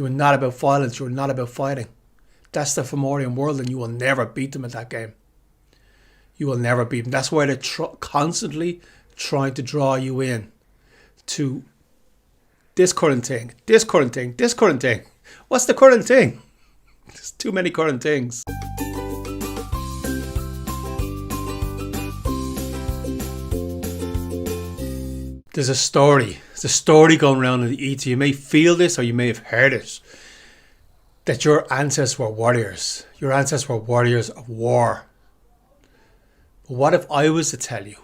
You are not about violence. You are not about fighting. That's the Fomorian world, and you will never beat them at that game. You will never beat them. That's why they're constantly trying to draw you in to this current thing, this current thing, this current thing. What's the current thing? There's too many current things. There's a story. There's a story going around in the ether. You may feel this or you may have heard it. That your ancestors were warriors. Your ancestors were warriors of war. But what if I was to tell you?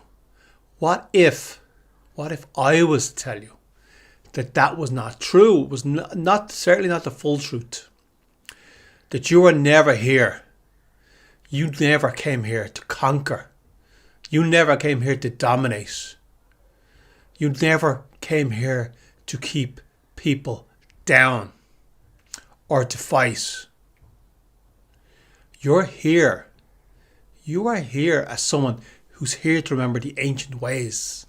What if I was to tell you that was not true? It was certainly not the full truth. That you were never here. You never came here to conquer. You never came here to dominate. You never came here to keep people down or to fight. You're here. You are here as someone who's here to remember the ancient ways.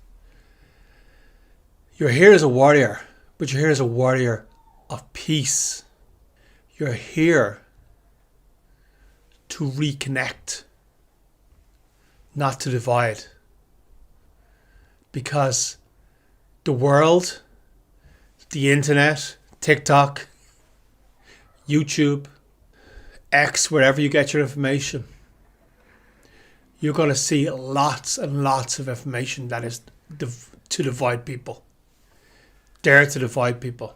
You're here as a warrior, but you're here as a warrior of peace. You're here to reconnect, not to divide. Because the world, the internet, TikTok, YouTube, X, wherever you get your information, you're going to see lots and lots of information that is to divide people. Dare to divide people.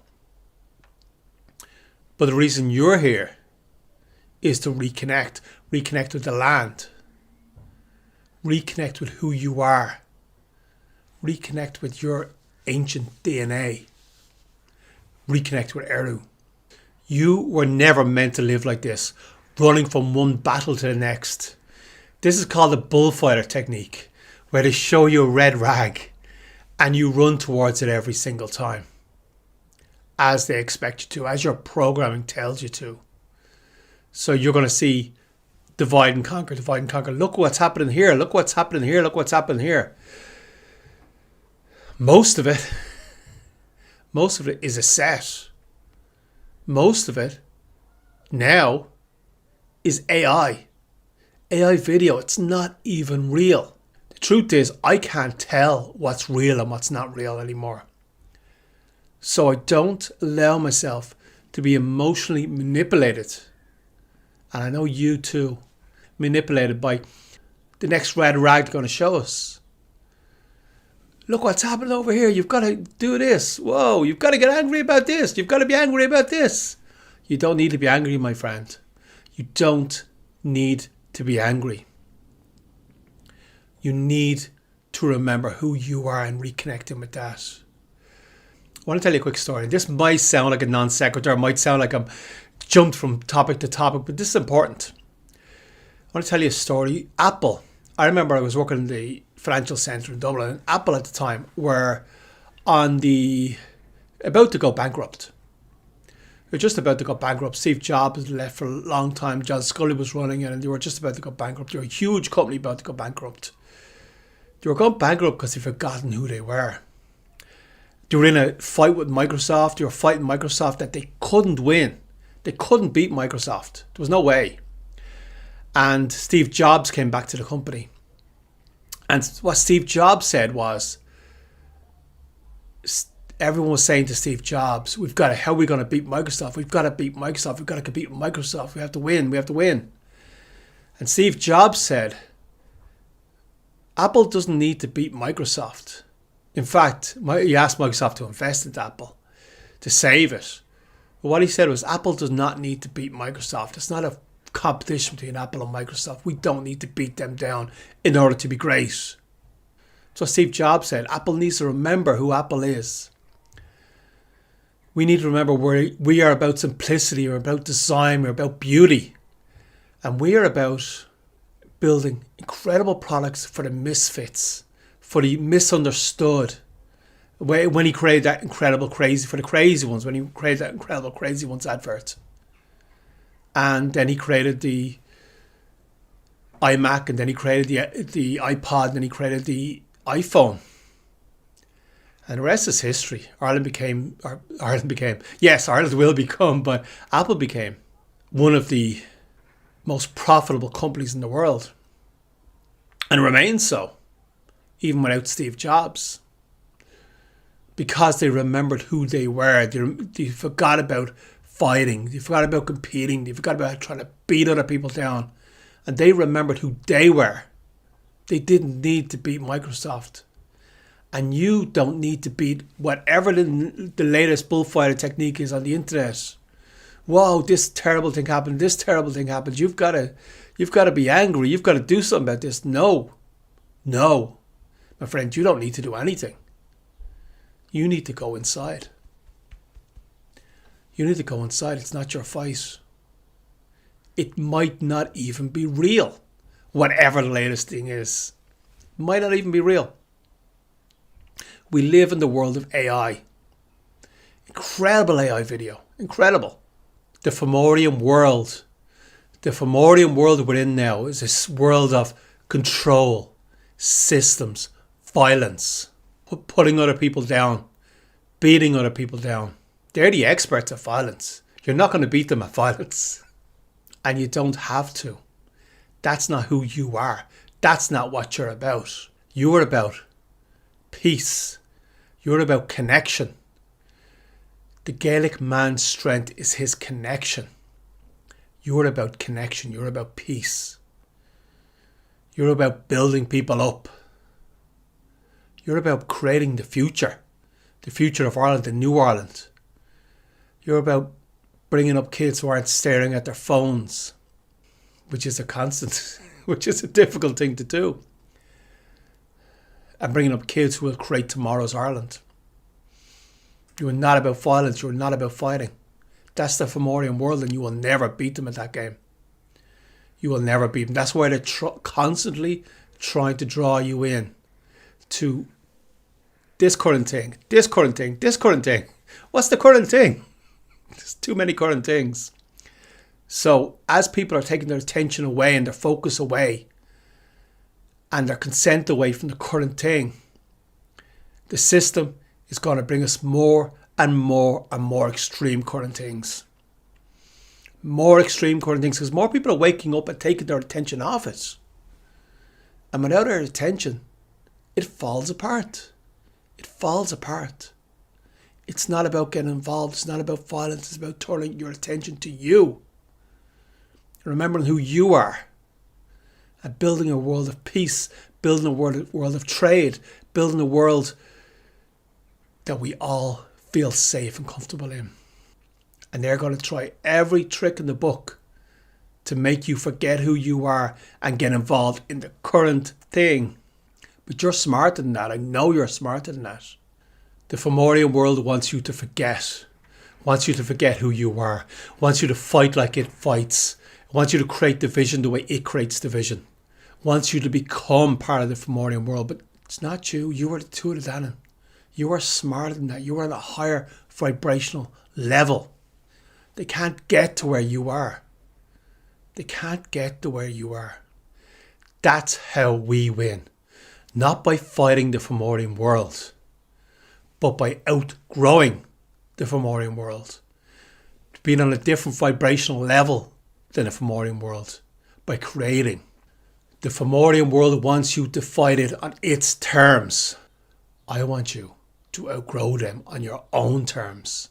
But the reason you're here is to reconnect. Reconnect with the land. Reconnect with who you are. Reconnect with your ancient DNA. Reconnect with Eru. You were never meant to live like this, running from one battle to the next. This is called the bullfighter technique, where they show you a red rag and you run towards it every single time, as they expect you to, as your programming tells you to. So you're going to see divide and conquer, divide and conquer. Look what's happening here, look what's happening here, look what's happening here. Most of it is a set. Most of it now is AI. AI video. It's not even real. The truth is, I can't tell what's real and what's not real anymore. So I don't allow myself to be emotionally manipulated. And I know you too. Manipulated by the next red rag they're going to show us. Look what's happening over here. You've got to do this. Whoa, you've got to get angry about this. You've got to be angry about this. You don't need to be angry, my friend. You don't need to be angry. You need to remember who you are and reconnecting with that. I want to tell you a quick story. This might sound like a non sequitur. It might sound like I'm jumped from topic to topic, but this is important. I want to tell you a story. Apple. I remember I was working in the financial centre in Dublin, and Apple at the time were about to go bankrupt. They were just about to go bankrupt. Steve Jobs had left for a long time. John Scully was running it, and they were just about to go bankrupt. They were a huge company about to go bankrupt. They were going bankrupt because they'd forgotten who they were. They were in a fight with Microsoft. They were fighting Microsoft that they couldn't win. They couldn't beat Microsoft. There was no way. And Steve Jobs came back to the company. And what Steve Jobs said was, everyone was saying to Steve Jobs, how are we going to beat Microsoft? We've got to beat Microsoft. We've got to compete with Microsoft. We have to win. We have to win. And Steve Jobs said, Apple doesn't need to beat Microsoft. In fact, he asked Microsoft to invest in Apple, to save it. But what he said was, Apple does not need to beat Microsoft. It's not a competition between Apple and Microsoft. We don't need to beat them down in order to be great. So Steve Jobs said, Apple needs to remember who Apple is. We need to remember we are about simplicity, we're about design, we're about beauty. And we are about building incredible products for the misfits, for the misunderstood. When he created that incredible crazy, for the crazy ones, when he created that incredible crazy ones advert. And then he created the iMac, and then he created the iPod, and then he created the iPhone. And the rest is history. Yes, Ireland will become, but Apple became one of the most profitable companies in the world. And remains so, even without Steve Jobs. Because they remembered who they were. They forgot about fighting. They forgot about competing. They forgot about trying to beat other people down. And they remembered who they were. They didn't need to beat Microsoft. And you don't need to beat whatever the latest bullfighter technique is on the internet. Whoa, this terrible thing happened. This terrible thing happened. You've got to be angry. You've got to do something about this. No. My friend, you don't need to do anything. You need to go inside. You need to go inside. It's not your fight. It might not even be real. Whatever the latest thing is. It might not even be real. We live in the world of AI. Incredible AI video. Incredible. The Fomorian world. The Fomorian world we're in now is this world of control, systems, violence, putting other people down, beating other people down. They're the experts at violence. You're not going to beat them at violence. And you don't have to. That's not who you are. That's not what you're about. You're about peace. You're about connection. The Gaelic man's strength is his connection. You're about connection. You're about peace. You're about building people up. You're about creating the future of Ireland, the new Ireland. You're about bringing up kids who aren't staring at their phones, which is a constant, which is a difficult thing to do. And bringing up kids who will create tomorrow's Ireland. You are not about violence. You are not about fighting. That's the Fomorian world, and you will never beat them at that game. You will never beat them. That's why they're constantly trying to draw you in to this current thing, this current thing, this current thing. What's the current thing? There's too many current things. So as people are taking their attention away and their focus away and their consent away from the current thing, the system is going to bring us more and more and more extreme current things. More extreme current things because more people are waking up and taking their attention off it. And without our attention, it falls apart. It falls apart. It's not about getting involved. It's not about violence. It's about turning your attention to you. Remembering who you are. And building a world of peace. Building a world of trade. Building a world that we all feel safe and comfortable in. And they're going to try every trick in the book to make you forget who you are and get involved in the current thing. But you're smarter than that. I know you're smarter than that. The Fomorian world wants you to forget. Wants you to forget who you are. Wants you to fight like it fights. Wants you to create division the way it creates division. Wants you to become part of the Fomorian world. But it's not you. You are the Tuatha Dé Danann. You are smarter than that. You are on a higher vibrational level. They can't get to where you are. They can't get to where you are. That's how we win. Not by fighting the Fomorian world, but by outgrowing the Fomorian world. Being on a different vibrational level than the Fomorian world. By creating. The Fomorian world wants you to fight it on its terms. I want you to outgrow them on your own terms.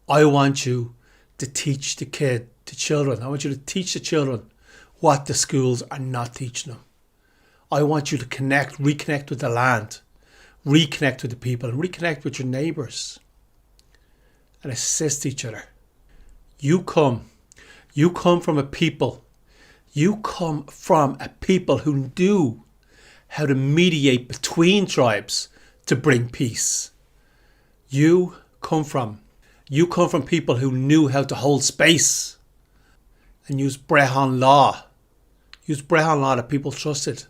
I want you to teach the children. I want you to teach the children what the schools are not teaching them. I want you to reconnect with the land, reconnect with the people, and reconnect with your neighbours and assist each other. You come from a people. You come from a people who knew how to mediate between tribes to bring peace. You come from people who knew how to hold space and use Brehon law. Use Brehon law that people trusted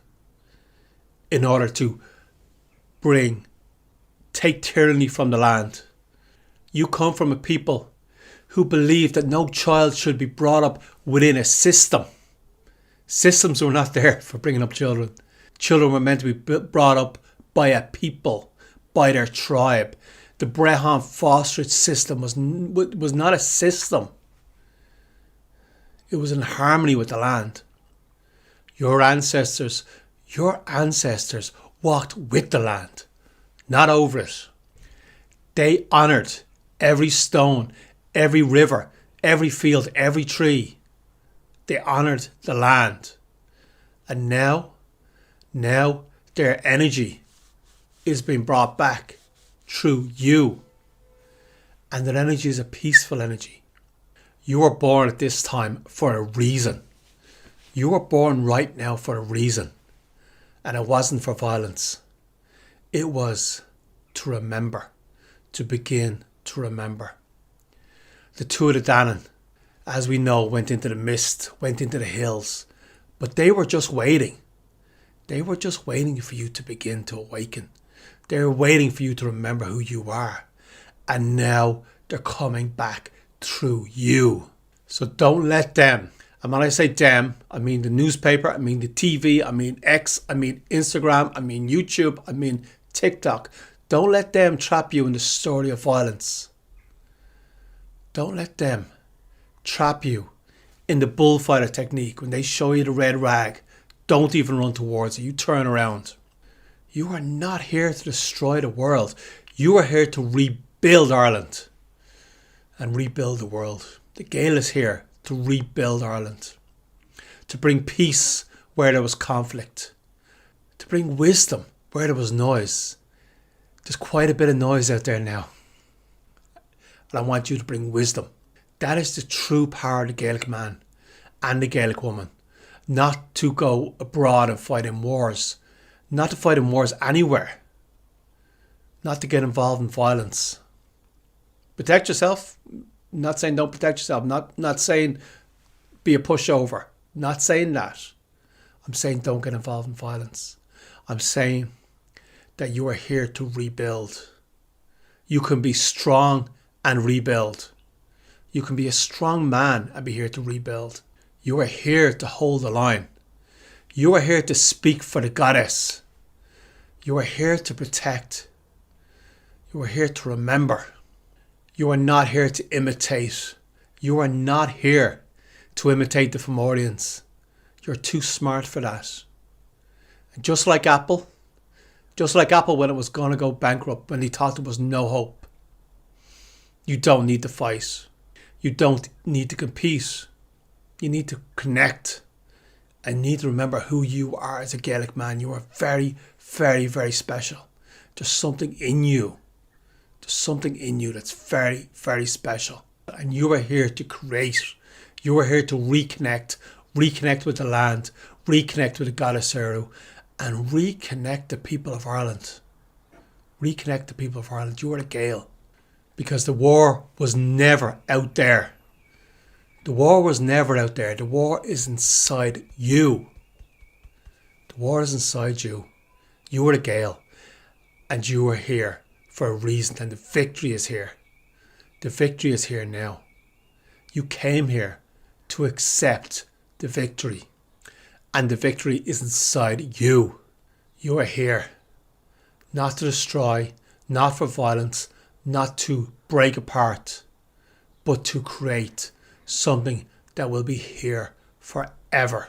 in order to take tyranny from the land. You come from a people who believed that no child should be brought up within a system. Systems were not there for bringing up children. Children were meant to be brought up by a people, by their tribe. The Brehon fosterage system was not a system. It was in harmony with the land. Your ancestors walked with the land, not over it. They honoured every stone, every river, every field, every tree. They honoured the land. And now their energy is being brought back through you. And that energy is a peaceful energy. You were born at this time for a reason. You were born right now for a reason. And it wasn't for violence. It was to remember. To begin to remember. The Tuatha Dé Danann, as we know, went into the mist, went into the hills. But they were just waiting. They were just waiting for you to begin to awaken. They were waiting for you to remember who you are. And now they're coming back through you. So don't let them, and when I say them, I mean the newspaper, I mean the TV, I mean X, I mean Instagram, I mean YouTube, I mean TikTok. Don't let them trap you in the story of violence. Don't let them trap you in the bullfighter technique. When they show you the red rag, don't even run towards it. You turn around. You are not here to destroy the world. You are here to rebuild Ireland and rebuild the world. The Gael is here to rebuild Ireland, to bring peace where there was conflict, to bring wisdom where there was noise. There's quite a bit of noise out there now. And I want you to bring wisdom. That is the true power of the Gaelic man and the Gaelic woman. Not to go abroad and fight in wars. Not to fight in wars anywhere. Not to get involved in violence. Protect yourself. Not saying don't protect yourself. Not saying be a pushover. Not saying that. I'm saying don't get involved in violence. I'm saying that you are here to rebuild. You can be strong and rebuild. You can be a strong man and be here to rebuild. You are here to hold the line. You are here to speak for the goddess. You are here to protect. You are here to remember. You are not here to imitate. You are not here to imitate the Fomorians. You're too smart for that. And just like Apple when it was going to go bankrupt, when they thought there was no hope, you don't need to fight. You don't need to compete. You need to connect. And need to remember who you are as a Gaelic man. You are very, very, very special. There's something in you. There's something in you that's very, very special. And you are here to create. You are here to reconnect. Reconnect with the land. Reconnect with the goddess Eru. And reconnect the people of Ireland. Reconnect the people of Ireland. You are the Gael. Because the war was never out there. The war was never out there. The war is inside you. The war is inside you. You are the Gael. And you are here for a reason. And the victory is here. The victory is here now. You came here to accept the victory. And the victory is inside you. You are here. Not to destroy. Not for violence. Not to break apart. But to create something that will be here forever.